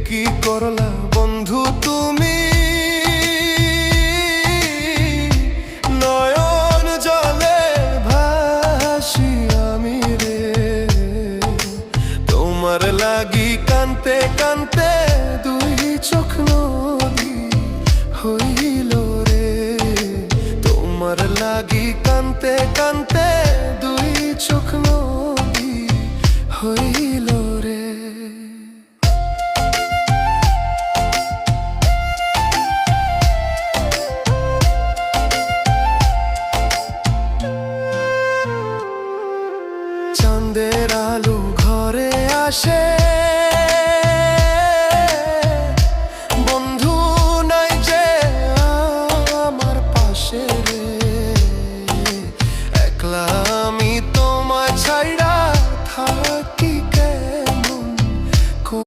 কি করলা বন্ধু তুমি, নয়ন জলে ভাসি আমি রে। তোমার লাগি কানতে কানতে দুই চোখ নদী হইল রে। তোমার লাগি কানতে কানতে দুই চোখ নদী হইল।